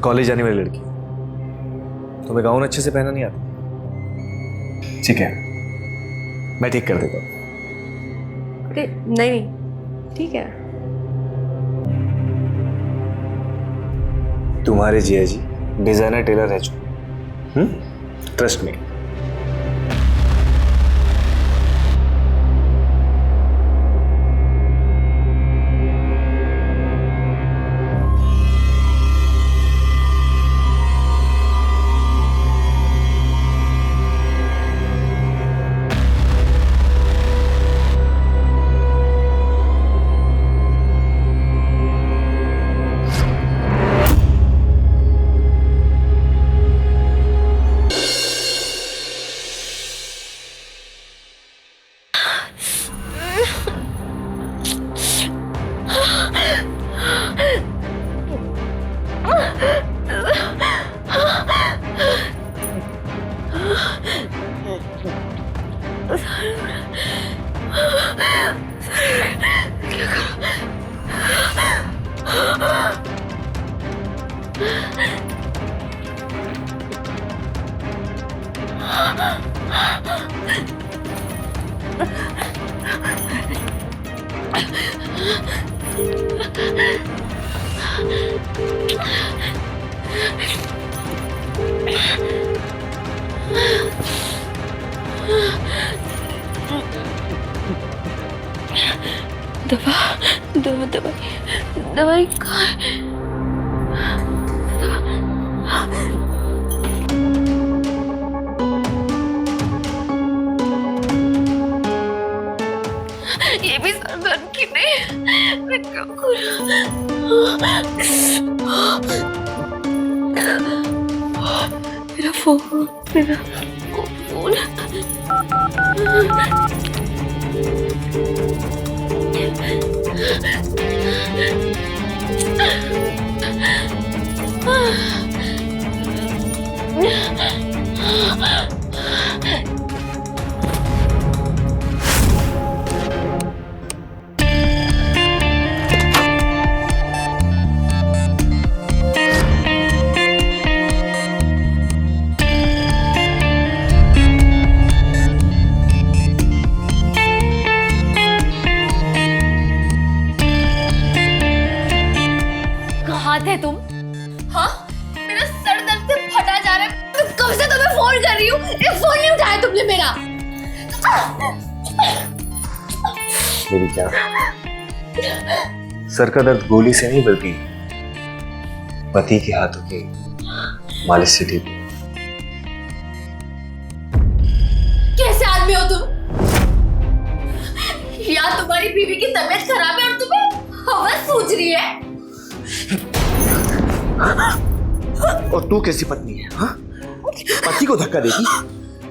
College जाने वाली लड़की, तुम्हें गाउन अच्छे से पहना नहीं आता? ठीक है, मैं ठीक कर देता हूँ। अरे नहीं नहीं, ठीक है। तुम्हारे जिया जी डिजाइनर टेलर रह चुके, ट्रस्ट में। दवाई कहाँ है? ये भी सर दर्द की नहीं, मैं क्या करूं? मेरा फोन कहाँ थे तुम? हाँ, मेरा सर दर्द से फटा जा रहा है। मैं कब से तुम्हें फोन कर रही हूँ, एक फोन नहीं उठाया तुमने मेरा। मेरी क्या, सर का दर्द गोली से नहीं बल्कि पति के हाथों की मालिश से ठीक। कैसे आदमी हो तुम? या तुम्हारी बीवी की तबीयत खराब है और तुम्हें हवस सूझ रही है? और तू कैसी पत्नी है? हाँ? पति को धक्का देगी?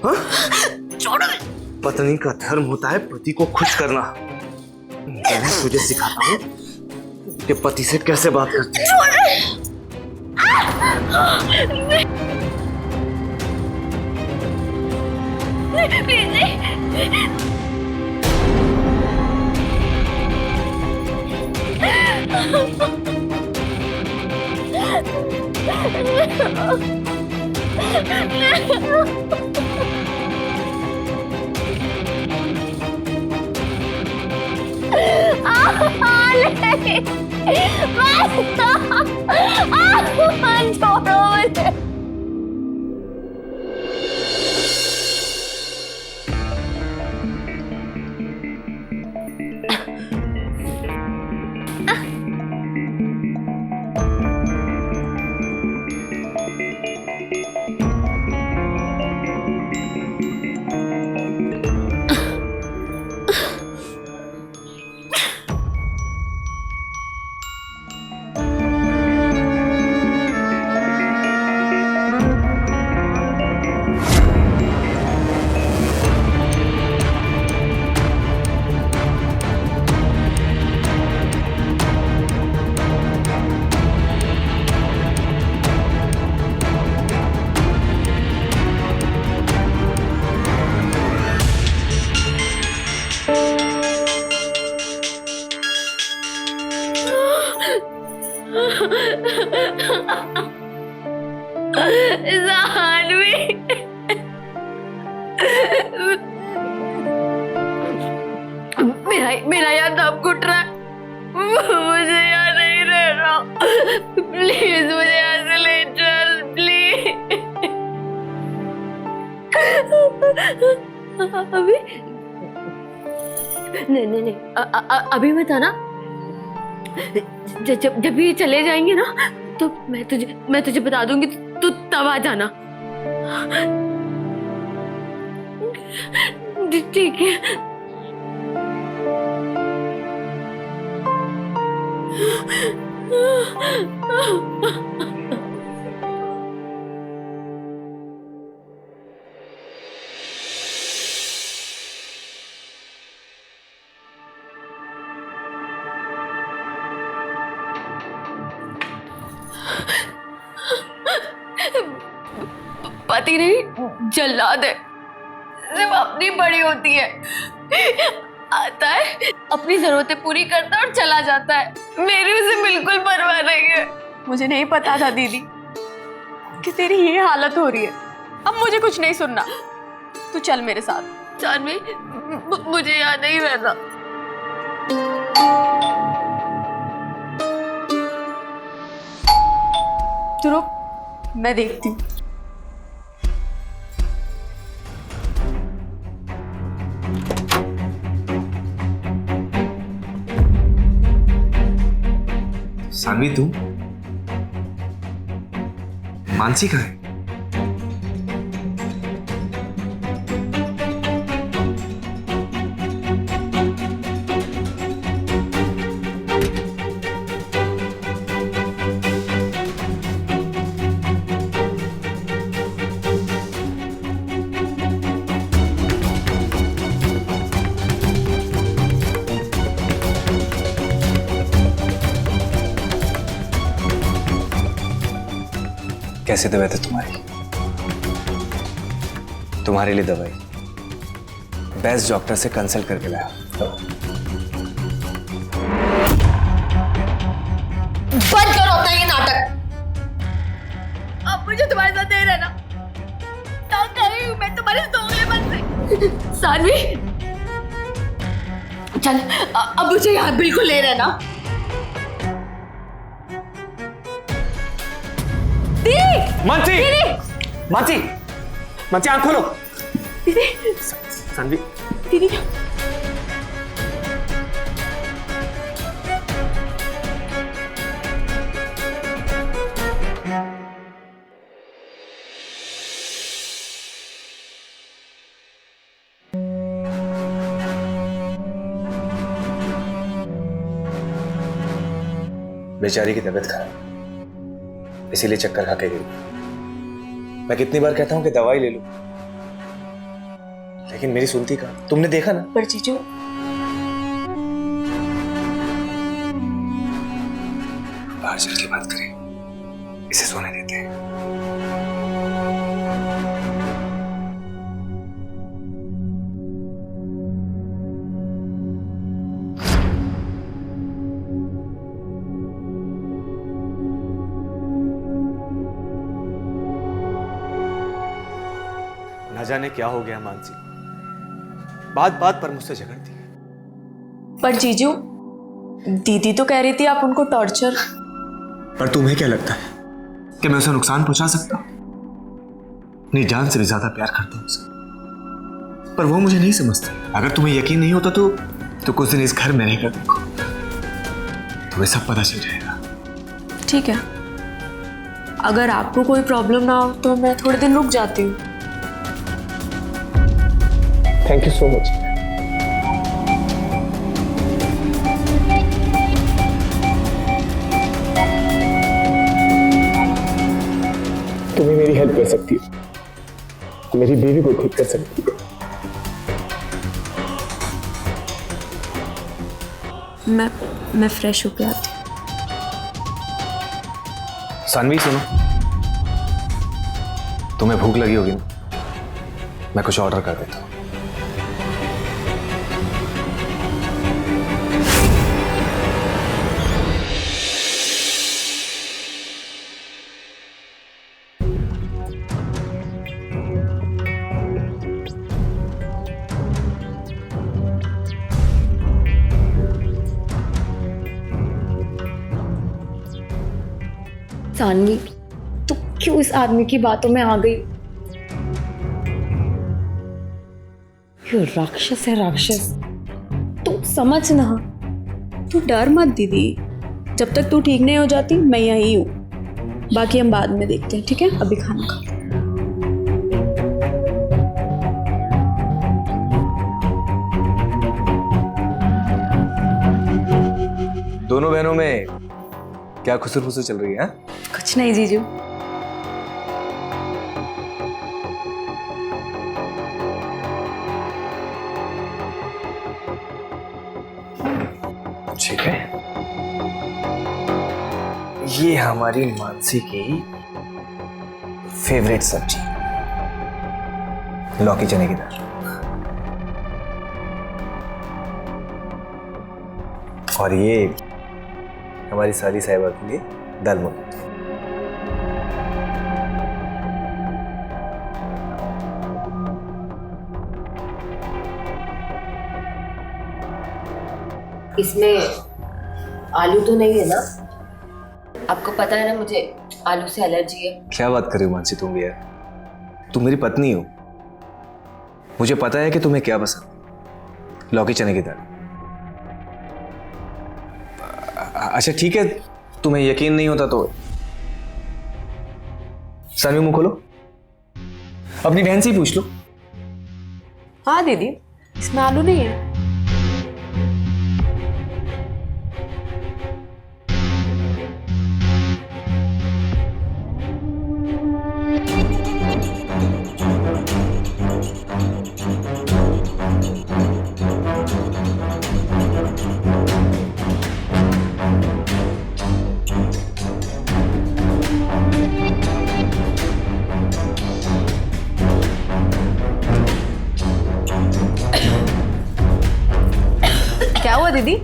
हाँ? छोड़ो। पत्नी का धर्म होता है पति को खुश करना। मैं तुझे सिखाता हूँ कि पति से कैसे बात करते हैं। मेरा यहाँ दम घुट रहा है, मुझे यहाँ नहीं रहना, प्लीज मुझे यहाँ से ले चल प्लीज। अभी नहीं नहीं नहीं, अभी मत आना। जब ये चले जाएंगे ना तो मैं तुझे बता दूंगी, तू तब आ जाना। ठीक है। पति नहीं, जल्लाद है, सिर्फ अपनी बड़ी होती है, आता है अपनी जरूरतें पूरी करता है और चला जाता है। मेरी उसे बिल्कुल परवाह नहीं है। मुझे नहीं पता था दीदी कि तेरी ये हालत हो रही है। अब मुझे कुछ नहीं सुनना, तू चल मेरे साथ। जानवी, मुझे यहाँ नहीं रहना। तू रुक, मैं देखती हूँ। सानवी, तू? मानसी कहाँ है? कैसे दवाई थे तुम्हारे लिए दवाई बेस्ट डॉक्टर से कंसल्ट करके लाया। बंद करो अपना ये नाटक। अब मुझे तुम्हारे साथ नहीं रहना। क्या कर रही हूँ मैं तुम्हारे दोगलेपन से? सानवी, चल अब मुझे यहाँ बिल्कुल नहीं रहना। मानसी, मानसी, मानसी आँख खोलो। दीदी, सानवी, दीदी, बेचारी की तबीयत खराब, इसीलिए चक्कर खा के गई। मैं कितनी बार कहता हूं कि दवाई ले लो, लेकिन मेरी सुनती कहाँ? तुमने देखा ना। पर जीजू, बाहर चल के बात करें, इसे सोने देते हैं। न जाने क्या हो गया मानसी, बात बात पर मुझसे झगड़ती है। पर जीजू, दीदी तो कह रही थी आप उनको टॉर्चर। पर तुम्हें क्या लगता है कि मैं उसे नुकसान पहुंचा सकता हूं? अपनी जान से भी ज्यादा प्यार करता हूं उसे, पर वो मुझे नहीं समझती। अगर तुम्हें यकीन नहीं होता तो कुछ दिन इस घर में रहकर देखो, तुम्हें सब पता चल जाएगा। ठीक है, अगर आपको कोई प्रॉब्लम ना हो तो मैं थोड़े दिन रुक जाती हूँ। Thank you so much. तुम्हें मेरी हेल्प कर सकती हो, मेरी बेबी को ठीक कर सकती हो। मैं फ्रेश होके आती हूँ। सानवी सुनो, तुम्हें भूख लगी होगी ना, मैं कुछ ऑर्डर कर देता हूँ। सानवी, तू क्यों इस आदमी की बातों में आ गई? ये राक्षस है, राक्षस। तू समझ ना। तू डर मत दीदी, जब तक तू ठीक नहीं हो जाती मैं यही हूँ। बाकी हम बाद में देखते हैं, ठीक है? अभी खाना खा। दोनों बहनों में क्या खुसर फुसर चल रही है? कुछ नहीं जीजू। ठीक है, ये हमारी मानसी की फेवरेट सब्जी, लौकी चने की दाल। और ये हमारी साली साहिबा के लिए दाल मूंग। इसमें आलू तो नहीं है ना? आपको पता है ना मुझे आलू से एलर्जी है। क्या बात कर रही हो मानसी तुम भी यार? तुम मेरी पत्नी हो, मुझे पता है कि तुम्हें क्या पसंद। लौकी चने की दाल। अच्छा ठीक है, तुम्हें यकीन नहीं होता तो सानवी मुंह खोलो, अपनी बहन से ही पूछ लो। हाँ दीदी, इसमें आलू नहीं है। क्या हुआ दीदी?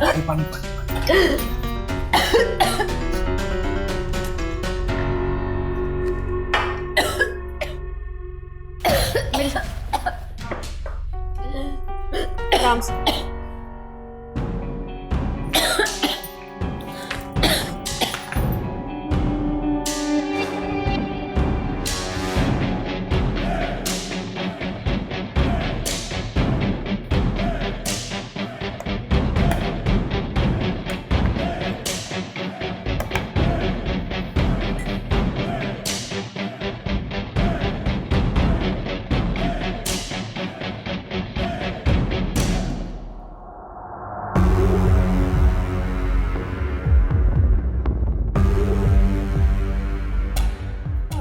पानी पानी पानी। आराम से।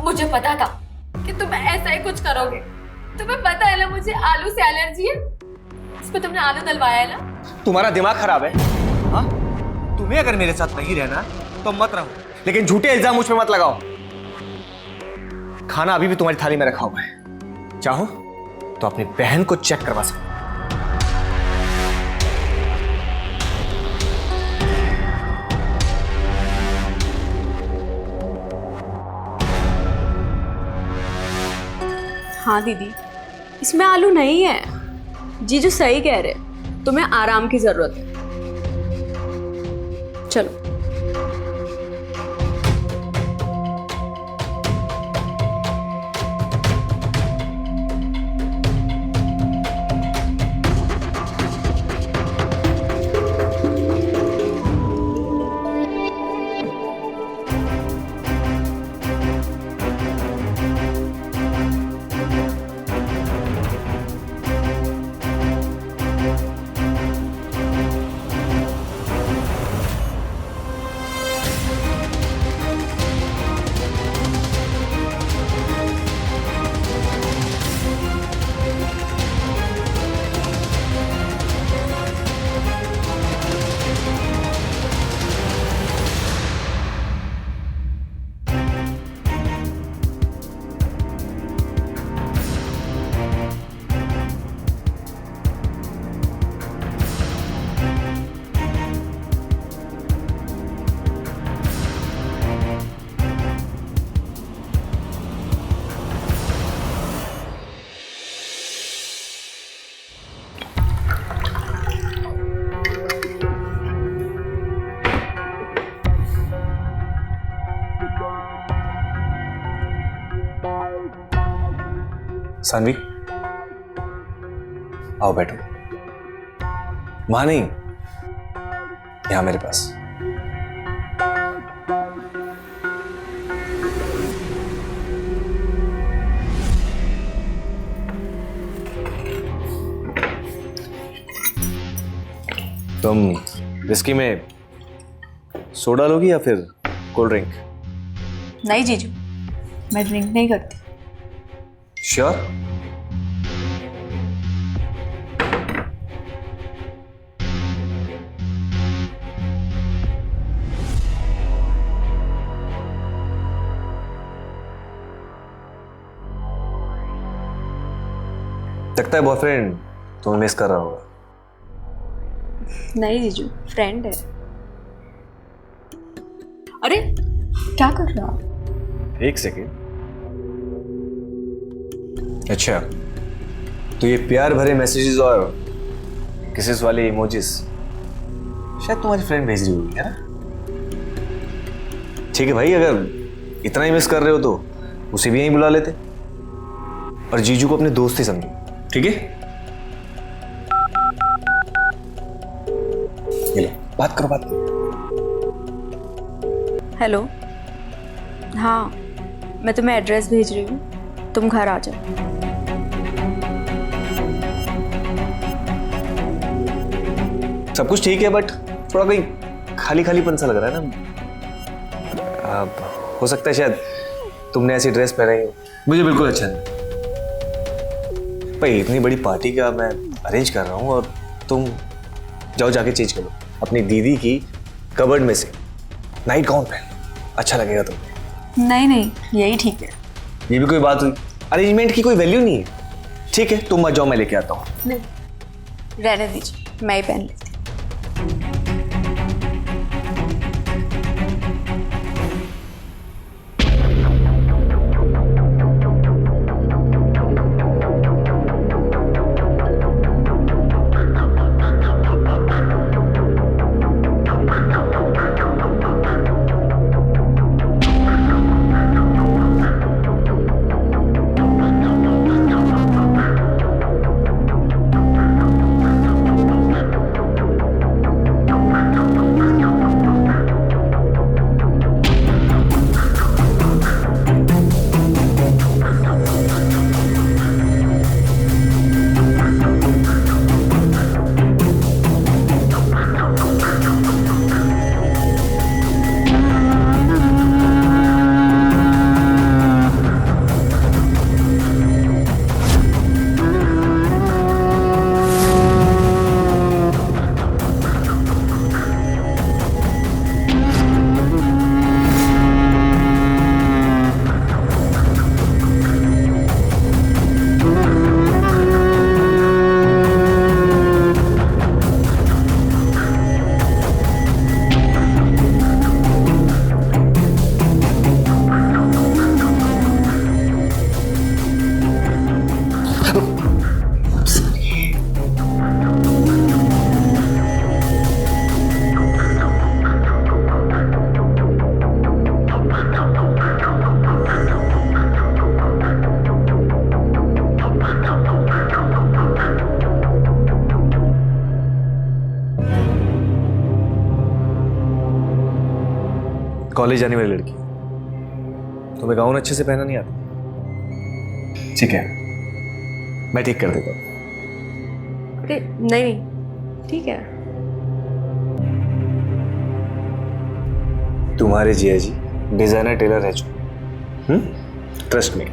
मुझे पता था कि तुम ऐसा ही कुछ करोगे। तुम्हें पता है ना मुझे आलू से एलर्जी है। इसमें तुमने आलू डलवाया है ना? तुम्हारा दिमाग खराब है? हाँ, तुम्हें अगर मेरे साथ नहीं रहना तो मत रहो, लेकिन झूठे इल्जाम मुझ पे मत लगाओ। खाना अभी भी तुम्हारी थाली में रखा हुआ है, चाहो तो अपनी बहन को चेक करवा सकते हो। हाँ दीदी, इसमें आलू नहीं है। जीजू सही कह रहे, तुम्हें आराम की जरूरत है। चलो। सानवी, आओ बैठो। वहां नहीं, यहां मेरे पास। तुम विस्की में सोडा लोगी या फिर कोल्ड ड्रिंक? नहीं जीजू, मैं ड्रिंक नहीं करती। श्योर? लगता है बॉयफ्रेंड तुम्हें मिस कर रहा होगा। नहीं जीजू, फ्रेंड है। अरे क्या कर रहा हो? एक सेकेंड। अच्छा, तो ये प्यार भरे मैसेजेस और किसेस वाले इमोजीज शायद तुम्हारी फ्रेंड भेज रही होगी, है ना? ठीक है भाई, अगर इतना ही मिस कर रहे हो तो उसे भी यहीं बुला लेते और जीजू को अपने दोस्त ही समझो, ठीक है? ये लो, बात करो, बात करो। हेलो, हाँ मैं तुम्हें एड्रेस भेज रही हूँ, तुम घर आ जाओ। सब कुछ ठीक है, बट थोड़ा कहीं खाली खालीपन सा लग रहा है ना। हो सकता है शायद तुमने ऐसी ड्रेस पहनी हो, मुझे बिल्कुल अच्छा नहीं। भाई इतनी बड़ी पार्टी का मैं अरेंज कर रहा हूँ और तुम जाओ जाके चेंज कर लो अपनी दीदी की कबर्ड में से नाइट गाउन पहन लो, अच्छा लगेगा तुम्हें। नहीं नहीं, यही ठीक है। ये भी कोई बात हुई? अरेंजमेंट की कोई वैल्यू नहीं है। ठीक है, तुम मत जाओ, मैं लेके आता हूँ। नहीं, रहने दीजिए, मैं ही पहन लेती हूँ। कॉलेज जाने वाली लड़की, तुम्हें गाउन अच्छे से पहना नहीं आता? ठीक है, मैं ठीक कर देता हूँ। अरे नहीं नहीं, ठीक है। तुम्हारे जिया जी डिजाइनर टेलर रह चुके, ट्रस्ट मी।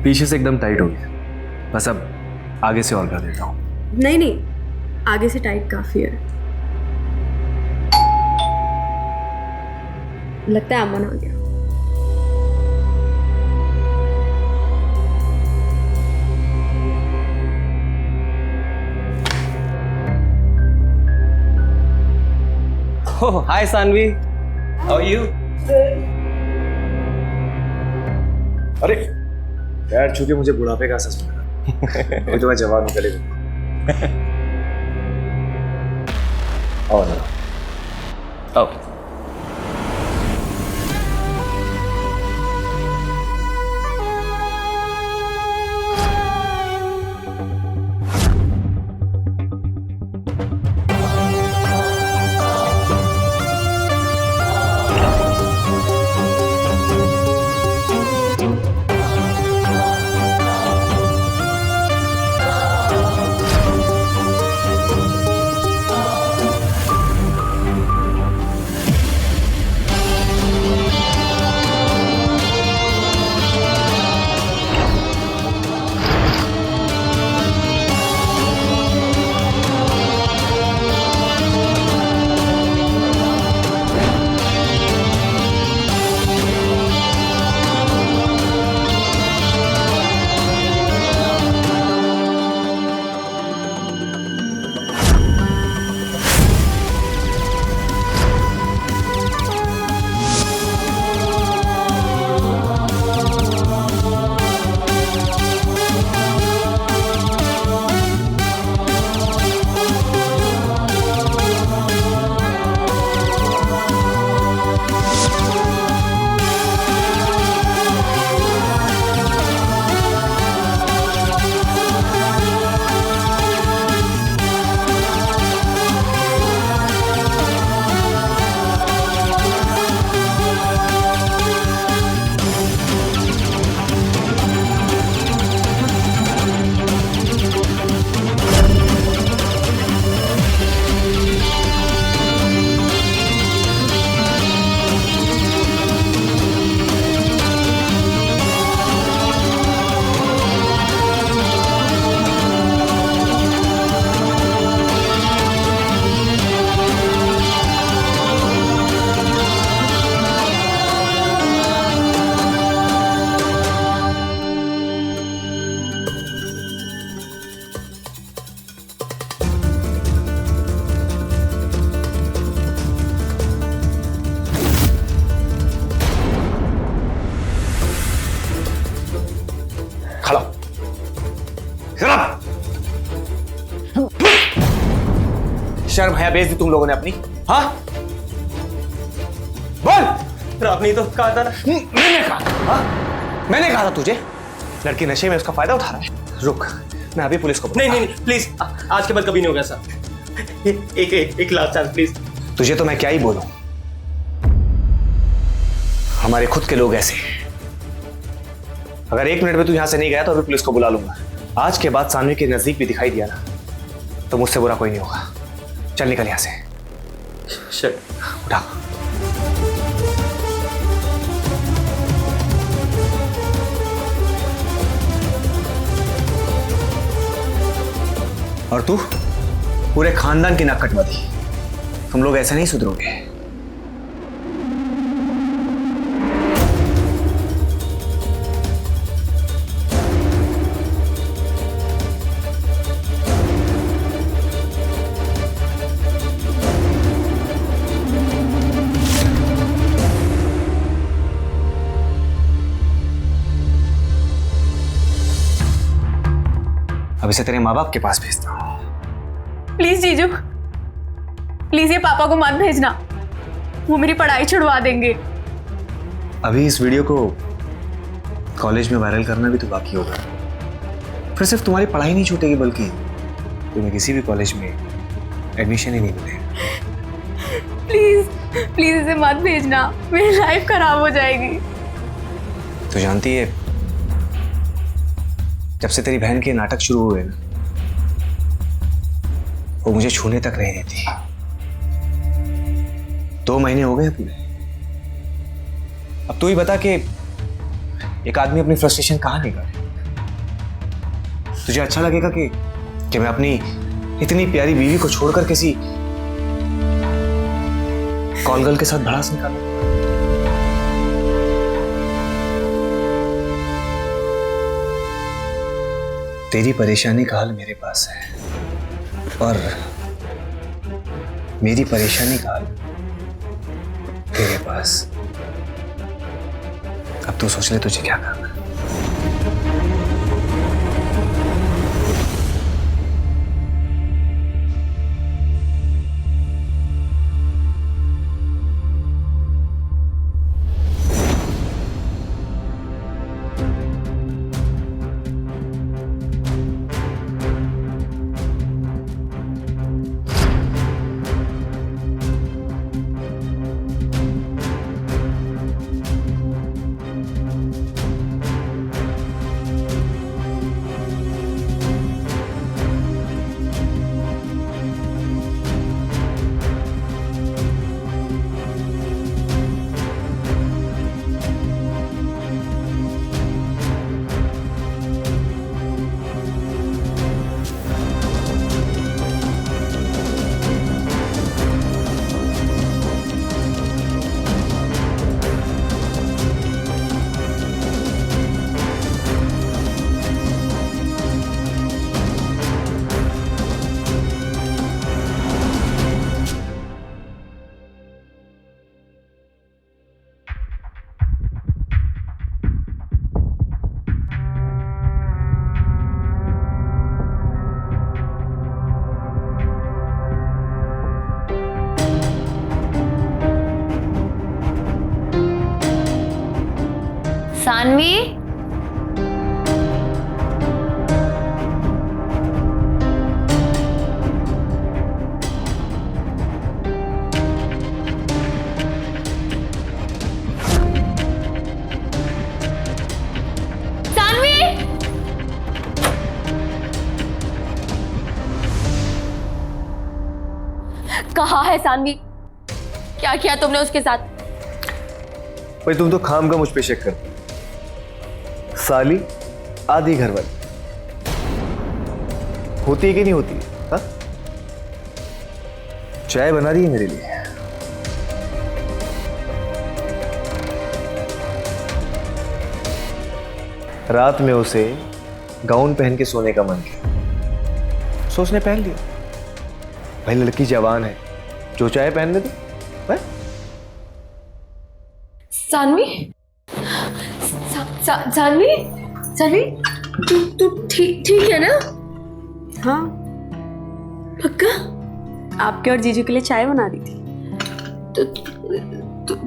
पीछे से एकदम टाइट हो गया, बस अब आगे से और कर देता हूँ। नहीं नहीं, आगे से टाइट काफी है। लगता है अमन आ गया। Oh, hi Sanvi. How are you? अरे पैर छू के मुझे बुढ़ापे का एहसास हो रहा है। तो मैं जवान निकले और ना Oh. खड़ा शर्म है बेइज्जती तुम लोगों ने अपनी? हाँ बोल। फिर आपने तो कहा था ना। मैंने कहा हाँ? मैंने कहा था तुझे लड़की नशे में उसका फायदा उठा रहा है। रुक मैं अभी पुलिस को नहीं नहीं प्लीज, आज के बाद कभी नहीं होगा सर। एक लास्ट चांस प्लीज। तुझे तो मैं क्या ही बोलूं, हमारे खुद के लोग ऐसे हैं। अगर 1 मिनट में तू यहां से नहीं गया तो अभी पुलिस को बुला लूंगा। आज के बाद सानवी के नजदीक भी दिखाई दिया ना तो मुझसे बुरा कोई नहीं होगा। चल निकल यहां से। Sure. उठा। और तू पूरे खानदान की नाक कटवा दी। तुम लोग ऐसे नहीं सुधरोगे। अब इसे तेरे माँ बाप के पास भेजता हूँ। प्लीज जीजू, प्लीज ये पापा को मत भेजना, वो मेरी पढ़ाई छुड़वा देंगे। अभी इस वीडियो को कॉलेज में वायरल करना भी तो बाकी होगा। फिर सिर्फ तुम्हारी पढ़ाई नहीं छूटेगी बल्कि तुम्हें किसी भी कॉलेज में एडमिशन ही नहीं मिलेगा। प्लीज प्लीज इसे मत भेजना, मेरी लाइफ खराब हो जाएगी। तो जानती है जब से तेरी बहन के नाटक शुरू हुए ना वो मुझे छूने तक नहीं देती। 2 महीने हो गए पूरे। अब तू ही बता कि एक आदमी अपनी फ्रस्ट्रेशन कहाँ निकाले। तुझे अच्छा लगेगा कि मैं अपनी इतनी प्यारी बीवी को छोड़कर किसी कॉलगर्ल के साथ भड़ास निकालूं? तेरी परेशानी का हल मेरे पास है और मेरी परेशानी का हल तेरे पास। अब तू सोच ले तुझे क्या करना है। सानवी, सानवी, कहाँ है सानवी? क्या किया तुमने उसके साथ? भाई तुम तो खाम का मुझ पे शक कर। साली आधी घर वाली होती है कि नहीं होती है? हा? चाय बना रही है मेरे लिए। रात में उसे गाउन पहन के सोने का मन किया, सो उसने पहन लिया। भाई लड़की जवान है, जो चाहे पहनने दो। सानवी, सानवी, सानवी, तू ठीक है ना? हाँ, पक्का? आपके और जीजू के लिए चाय बना दी थी।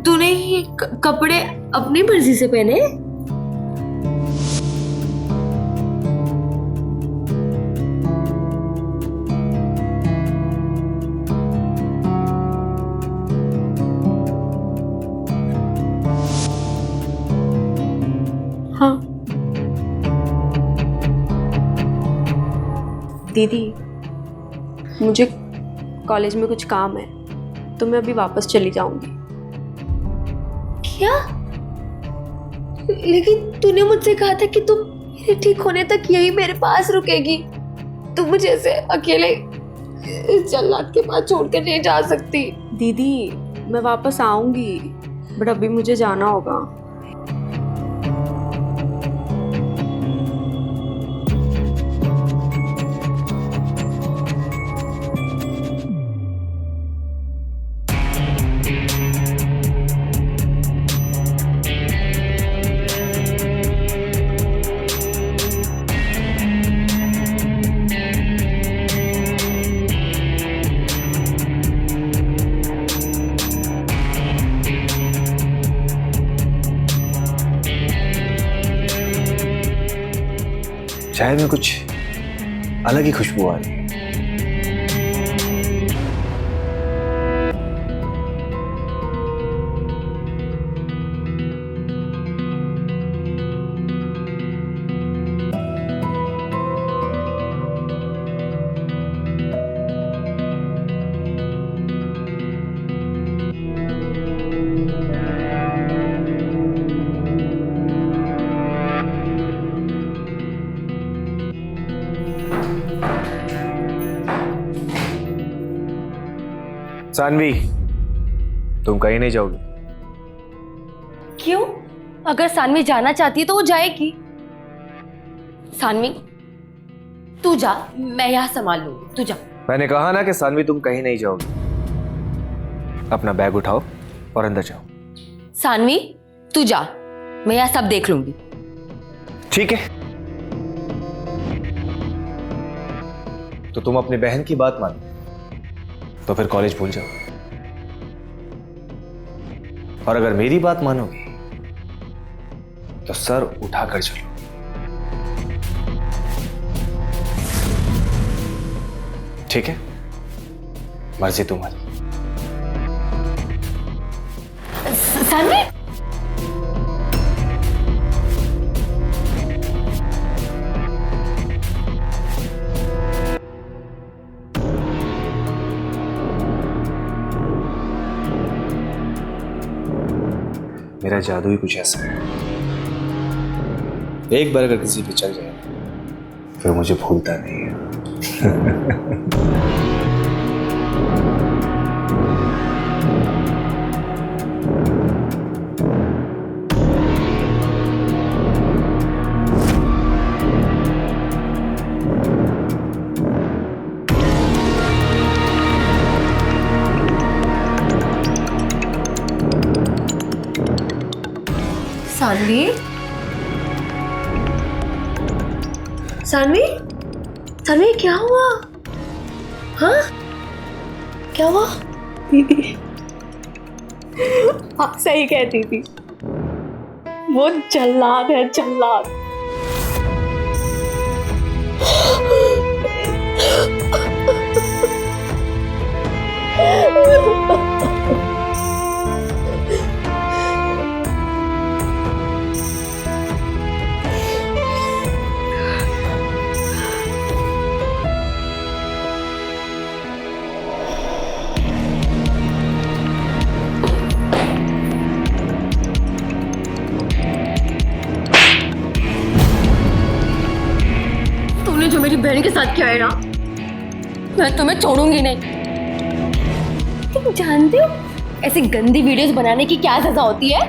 तूने ये कपड़े अपनी मर्जी से पहने? हाँ दीदी, मुझे कॉलेज में कुछ काम है तो मैं अभी वापस चली जाऊंगी। क्या? लेकिन तूने मुझसे कहा था कि तुम मेरे ठीक होने तक यही मेरे पास रुकेगी। तू मुझे ऐसे अकेले इस जल्लाद के पास छोड़ कर नहीं जा सकती। दीदी मैं वापस आऊंगी, बट अभी मुझे जाना होगा। चाय में कुछ अलग ही खुशबू आ रही है। सानवी, तुम कहीं नहीं जाओगी। क्यों? अगर सानवी जाना चाहती है तो वो जाएगी। सानवी, तू जा, मैं यहाँ संभाल लूंगी, तू जा। मैंने कहा ना कि सानवी तुम कहीं नहीं जाओगी। अपना बैग उठाओ और अंदर जाओ। सानवी तू जा, मैं यहाँ सब देख लूंगी। ठीक है, तो तुम अपनी बहन की बात मानो तो फिर कॉलेज भूल जाओ, और अगर मेरी बात मानोगे तो सर उठाकर चलो। ठीक है, मर्जी तुम्हारी। सानवी मेरा जादू ही कुछ ऐसा है, एक बार अगर किसी पे चल जाए फिर मुझे भूलता नहीं है। सानवी सानवी सानवी क्या हुआ? हाँ क्या हुआ? दीदी आप सही कहती थी, वो जल्लाद है, जल्लाद। तूने जो मेरी बहन के साथ किया है ना, मैं तुम्हें छोड़ूंगी नहीं। तुम जानते हो ऐसी गंदी वीडियोस बनाने की क्या सजा होती है?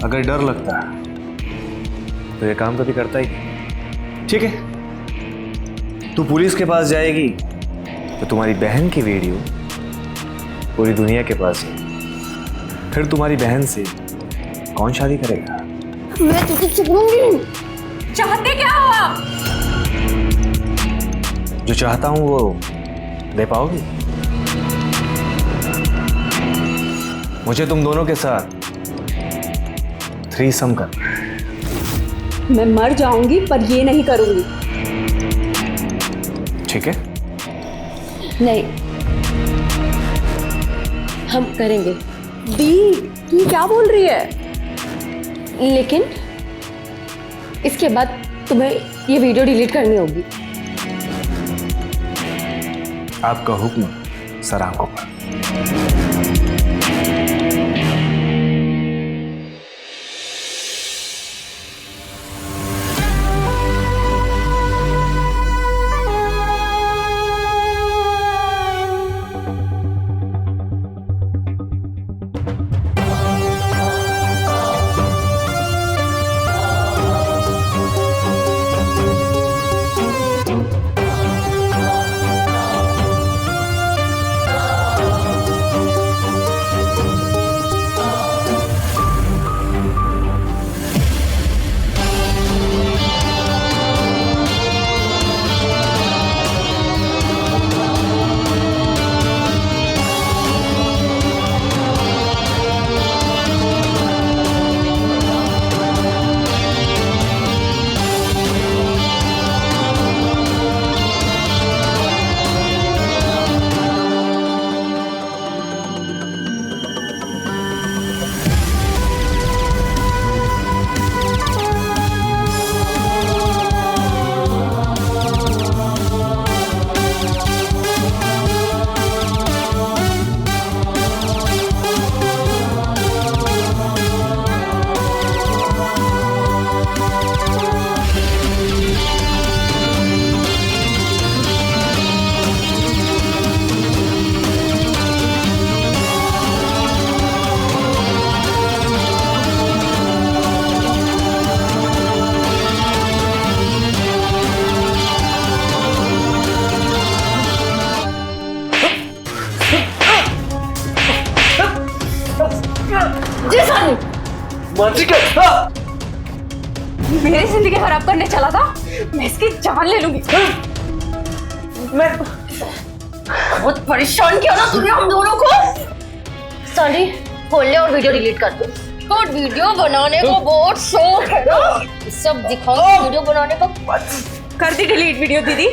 अगर डर लगता है तो ये काम कभी करता ही नहीं। ठीक है, तू पुलिस के पास जाएगी तो तुम्हारी बहन की वीडियो पूरी दुनिया के पास है, फिर तुम्हारी बहन से कौन शादी करेगा? मैं तुझे छोड़ूंगी नहीं। चाहते क्या हो आप? जो चाहता हूं वो दे पाओगी? मुझे तुम दोनों के साथ थ्रीसम करना है। मैं मर जाऊंगी पर ये नहीं करूंगी। ठीक है, नहीं, हम करेंगे। दी ये क्या बोल रही है? लेकिन इसके बाद तुम्हें ये वीडियो डिलीट करनी होगी। आपका हुक्म सर आंखों पर। मेरी जिंदगी खराब करने चला था, मैं इसकी जान ले लूंगी। बहुत परेशान किया ना तुमने हम दोनों को। साली खोल ले और वीडियो डिलीट कर दो। और वीडियो बनाने को बहुत शौक है ना, सब दिखाओ वीडियो बनाने का। कर दी डिलीट वीडियो दीदी।